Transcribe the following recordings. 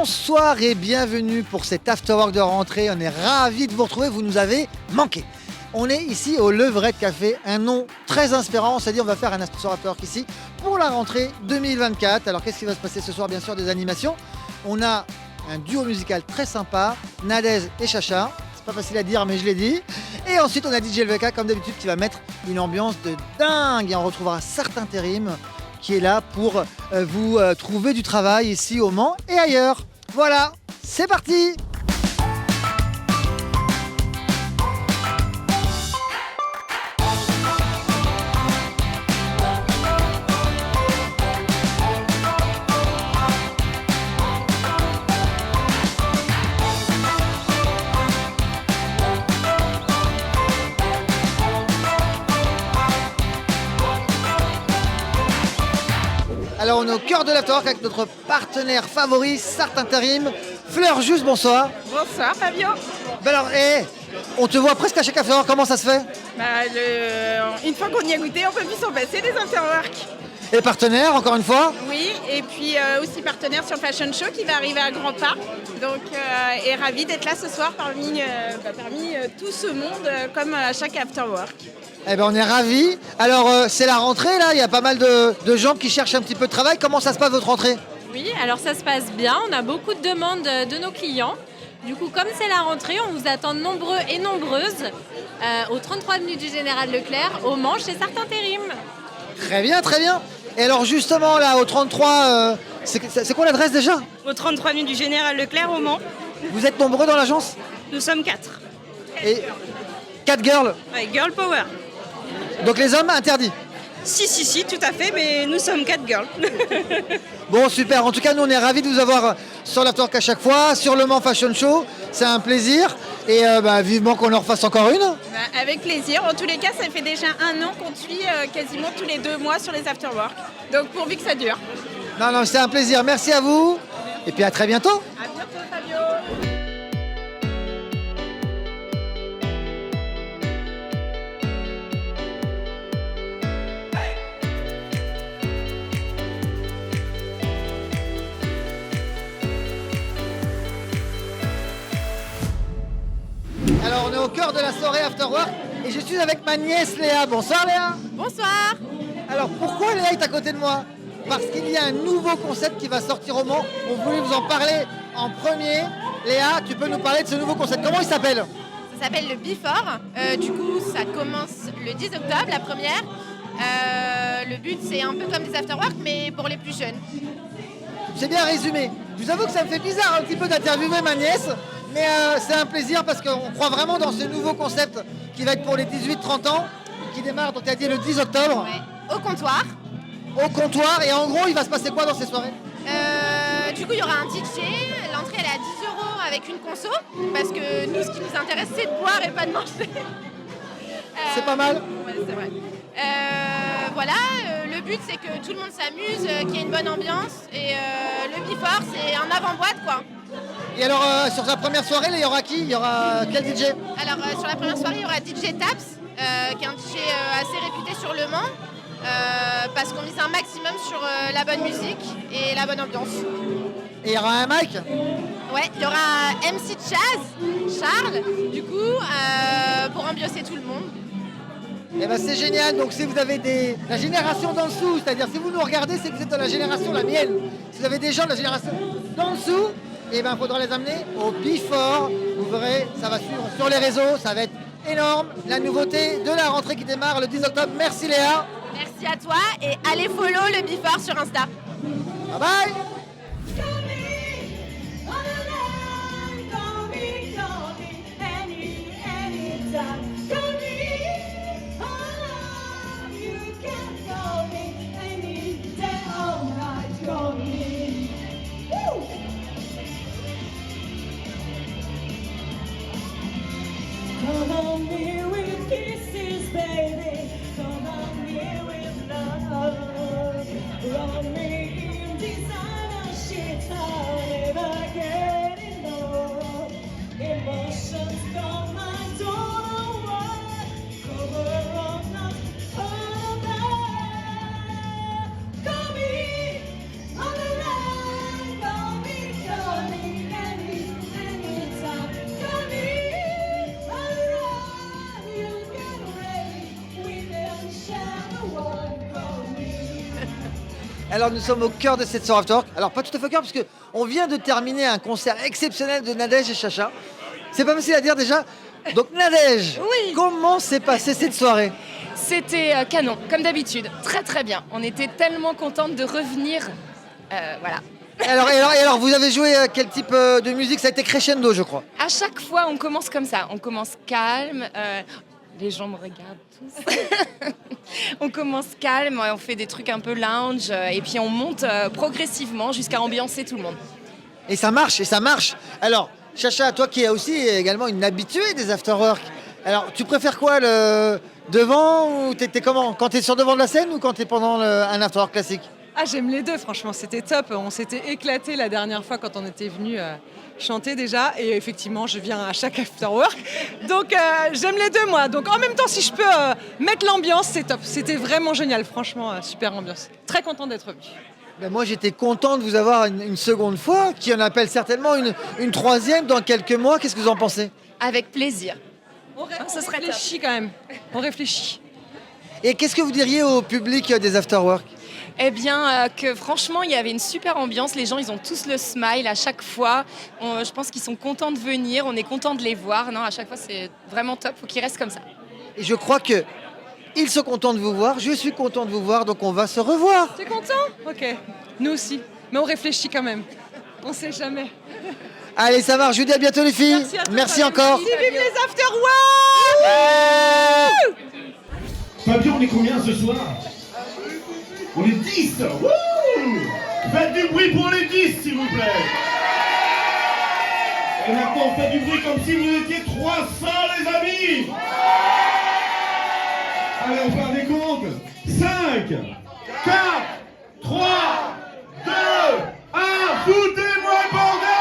Bonsoir et bienvenue pour cet afterwork de rentrée. On est ravis de vous retrouver, vous nous avez manqué. On est ici au Levrette Café, un nom très inspirant. On s'est dit on va faire un afterwork ici pour la rentrée 2024. Alors qu'est-ce qui va se passer ce soir? Bien sûr des animations. On a un duo musical très sympa, Nadez et Chacha. C'est pas facile à dire mais je l'ai dit. Et ensuite on a DJ LVK comme d'habitude qui va mettre une ambiance de dingue. Et on retrouvera certains Térim qui est là pour vous trouver du travail ici au Mans et ailleurs. Voilà, c'est parti! Alors on est au cœur de l'afterwork avec notre partenaire favori, Sarthe Intérim. Fleur Juste, bonsoir. Bonsoir Fabio. Ben alors, on te voit presque à chaque afterwork, comment ça se fait? Une fois qu'on y a goûté, on peut plus s'en passer des afterworks. Et partenaire, encore une fois? Oui, et puis aussi partenaire sur le Fashion Show qui va arriver à grands pas. Donc, et ravi d'être là ce soir parmi tout ce monde, comme à chaque afterwork. Eh ben on est ravis. Alors c'est la rentrée là, il y a pas mal de gens qui cherchent un petit peu de travail. Comment ça se passe votre rentrée? Oui, alors ça se passe bien. On a beaucoup de demandes de nos clients. Du coup, comme c'est la rentrée, on vous attend nombreux et nombreuses au 33 avenue du Général Leclerc, au Mans, chez Sarthe Intérim. Très bien, très bien. Et alors justement là, au 33, c'est quoi l'adresse déjà? Au 33 avenue du Général Leclerc au Mans. Vous êtes nombreux dans l'agence? Nous sommes 4. Et 4 girls? Ouais, girl power. Donc les hommes interdits? Si, tout à fait, mais nous sommes 4 girls. Bon, super. En tout cas, nous, on est ravis de vous avoir sur l'afterwork à chaque fois, sur le Mans Fashion Show. C'est un plaisir. Et vivement qu'on en refasse encore une. Avec plaisir. En tous les cas, ça fait déjà 1 an qu'on te suit quasiment tous les 2 mois sur les afterworks. Donc pourvu que ça dure. Non, c'est un plaisir. Merci à vous. Et puis à très bientôt. À bientôt Fabio. Alors, on est au cœur de la soirée afterwork. Et je suis avec ma nièce Léa. Bonsoir Léa. Bonsoir. Alors, pourquoi Léa est à côté de moi? Parce qu'il y a un nouveau concept qui va sortir au Mans. On voulait vous en parler en premier. Léa, tu peux nous parler de ce nouveau concept. Comment il s'appelle? Ça s'appelle le Before. Du coup, ça commence le 10 octobre, la première. Le but, c'est un peu comme des afterworks, mais pour les plus jeunes. C'est bien résumé. Je vous avoue que ça me fait bizarre un petit peu d'interviewer ma nièce. Mais c'est un plaisir parce qu'on croit vraiment dans ce nouveau concept qui va être pour les 18-30 ans, qui démarre, donc tu as dit, le 10 octobre. Ouais. Au comptoir. Au comptoir. Et en gros, il va se passer quoi dans ces soirées? Du coup, il y aura un DJ. L'entrée, elle est à 10 € avec une conso. Parce que nous, ce qui nous intéresse, c'est de boire et pas de manger. C'est pas mal. Ouais, c'est vrai. Voilà, le but, c'est que tout le monde s'amuse, qu'il y ait une bonne ambiance. Et le Before, c'est un avant-boîte, quoi. Et alors, sur la première soirée, il y aura qui? Il y aura quel DJ? Alors, sur la première soirée, il y aura DJ Taps, qui est un DJ assez réputé sur Le Mans, parce qu'on mise un maximum sur la bonne musique et la bonne ambiance. Et il y aura un mic? Ouais, il y aura MC Chaz, Charles, du coup, pour ambiancer tout le monde. Eh ben c'est génial. Donc si vous avez la génération d'en dessous, c'est-à-dire si vous nous regardez, c'est que vous êtes dans la génération la mienne. Si vous avez des gens de la génération d'en dessous, eh ben faudra les amener au Before. Vous verrez, ça va suivre sur les réseaux, ça va être énorme. La nouveauté de la rentrée qui démarre le 10 octobre. Merci Léa. Merci à toi et allez follow le Before sur Insta. Bye bye. Come on here with kisses, baby. Come on here with love. Love me in desire. Alors nous sommes au cœur de cette soirée After Work. Alors pas tout à fait au cœur parce qu'on vient de terminer un concert exceptionnel de Nadège et Chacha. C'est pas facile à dire déjà. Donc Nadège, Oui. comment s'est passée cette soirée? C'était canon, comme d'habitude. Très très bien. On était tellement contentes de revenir. Voilà. Et alors, vous avez joué quel type de musique? Ça a été crescendo, je crois. À chaque fois, on commence comme ça. On commence calme. Les gens me regardent tous. On commence calme, on fait des trucs un peu lounge. Et puis on monte progressivement jusqu'à ambiancer tout le monde. Et ça marche, et ça marche. Alors, Chacha, toi qui es aussi également une habituée des afterwork, alors tu préfères quoi, le devant ou t'es comment? Quand t'es sur devant de la scène ou quand t'es pendant un afterwork classique? Ah, j'aime les deux, franchement, c'était top. On s'était éclaté la dernière fois quand on était venu chanter déjà. Et effectivement, je viens à chaque afterwork. Donc, j'aime les deux, moi. Donc, en même temps, si je peux mettre l'ambiance, c'est top. C'était vraiment génial, franchement, super ambiance. Très content d'être venu. Ben moi, j'étais content de vous avoir une seconde fois, qui en appelle certainement une troisième dans quelques mois. Qu'est-ce que vous en pensez? Avec plaisir. On ce serait top. réfléchit quand même. On réfléchit. Et qu'est-ce que vous diriez au public des afterwork? Eh bien, que franchement, il y avait une super ambiance. Les gens, ils ont tous le smile à chaque fois. Je pense qu'ils sont contents de venir. On est contents de les voir. Non, à chaque fois, c'est vraiment top. Faut qu'ils restent comme ça. Et je crois que ils sont contents de vous voir, je suis content de vous voir, donc on va se revoir. T'es content? Ok. Nous aussi. Mais on réfléchit quand même. On sait jamais. Allez, ça marche, je vous dis à bientôt les filles. Merci à toi, Merci Fabien. encore. Vive les afterwork! Fabien, on est combien ce soir? On est 10. Wouh! Faites du bruit pour les 10, s'il vous plaît. Et maintenant, faites du bruit comme si vous étiez 300, les amis. Allez, on fait un décompte. 5, 4, 3, 2, 1. Foutez-moi le bordel!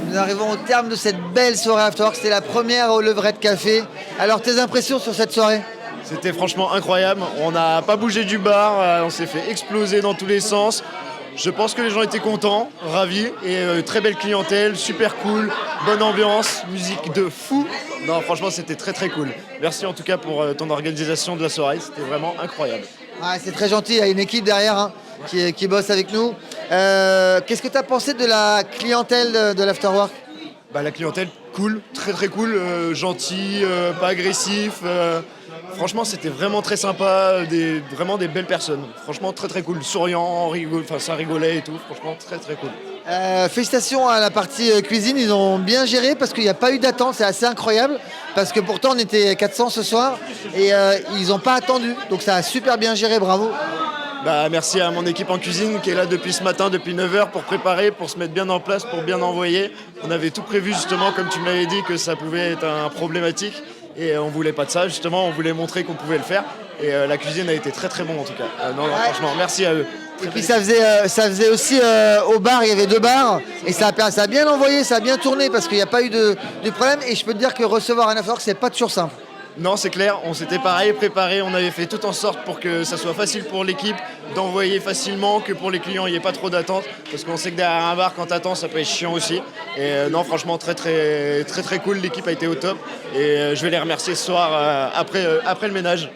Nous arrivons au terme de cette belle soirée After Work. C'était la première au Levrette Café. Alors, tes impressions sur cette soirée? C'était franchement incroyable. On n'a pas bougé du bar, on s'est fait exploser dans tous les sens. Je pense que les gens étaient contents, ravis, et très belle clientèle, super cool, bonne ambiance, musique de fou. Non, franchement, c'était très très cool. Merci en tout cas pour ton organisation de la soirée, c'était vraiment incroyable. Ah, c'est très gentil, il y a une équipe derrière hein, qui bosse avec nous. Qu'est-ce que tu as pensé de la clientèle de l'Afterwork? Bah, la clientèle, cool, très très cool, gentil, pas agressif. Franchement, c'était vraiment très sympa, vraiment des belles personnes. Franchement, très très cool, souriant, ça rigolait et tout. Franchement, très très cool. Félicitations à la partie cuisine, ils ont bien géré parce qu'il n'y a pas eu d'attente, c'est assez incroyable. Parce que pourtant, on était 400 ce soir et ils n'ont pas attendu. Donc ça a super bien géré, bravo. Bah, merci à mon équipe en cuisine qui est là depuis ce matin, depuis 9h pour préparer, pour se mettre bien en place, pour bien envoyer. On avait tout prévu justement, comme tu m'avais dit, que ça pouvait être un problématique. Et on voulait pas de ça, justement, on voulait montrer qu'on pouvait le faire. Et la cuisine a été très très bon en tout cas. Non, franchement, merci à eux. Et puis ça faisait aussi au bar, il y avait 2 bars. Et ça a bien envoyé, ça a bien tourné parce qu'il n'y a pas eu de problème. Et je peux te dire que recevoir un afterwork, c'est pas toujours simple. Non, c'est clair, on s'était pareil préparé, on avait fait tout en sorte pour que ça soit facile pour l'équipe d'envoyer facilement, que pour les clients il n'y ait pas trop d'attente, parce qu'on sait que derrière un bar quand t'attends ça peut être chiant aussi. Et non, franchement très cool, l'équipe a été au top et je vais les remercier ce soir après le ménage.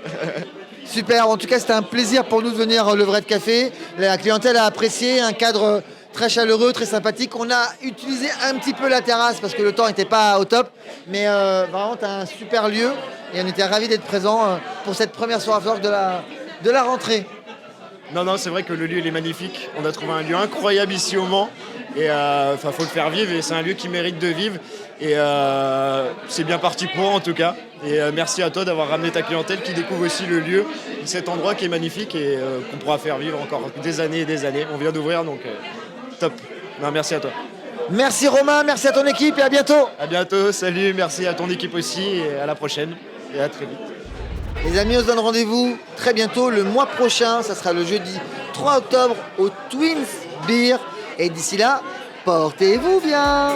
Super, en tout cas c'était un plaisir pour nous de venir au Levrette Café. La clientèle a apprécié, un cadre très chaleureux, très sympathique. On a utilisé un petit peu la terrasse parce que le temps n'était pas au top, mais vraiment tu as un super lieu et on était ravis d'être présents pour cette première soirée de la rentrée. Non, c'est vrai que le lieu il est magnifique. On a trouvé un lieu incroyable ici au Mans. Et faut le faire vivre et c'est un lieu qui mérite de vivre. Et c'est bien parti pour en tout cas. Et merci à toi d'avoir ramené ta clientèle qui découvre aussi le lieu, cet endroit qui est magnifique et qu'on pourra faire vivre encore des années et des années. On vient d'ouvrir donc top. Non, merci à toi. Merci Romain, merci à ton équipe et à bientôt. À bientôt, salut, merci à ton équipe aussi et à la prochaine et à très vite. Les amis, on se donne rendez-vous très bientôt, le mois prochain, ça sera le jeudi 3 octobre au Twins Beer. Et d'ici là, portez-vous bien.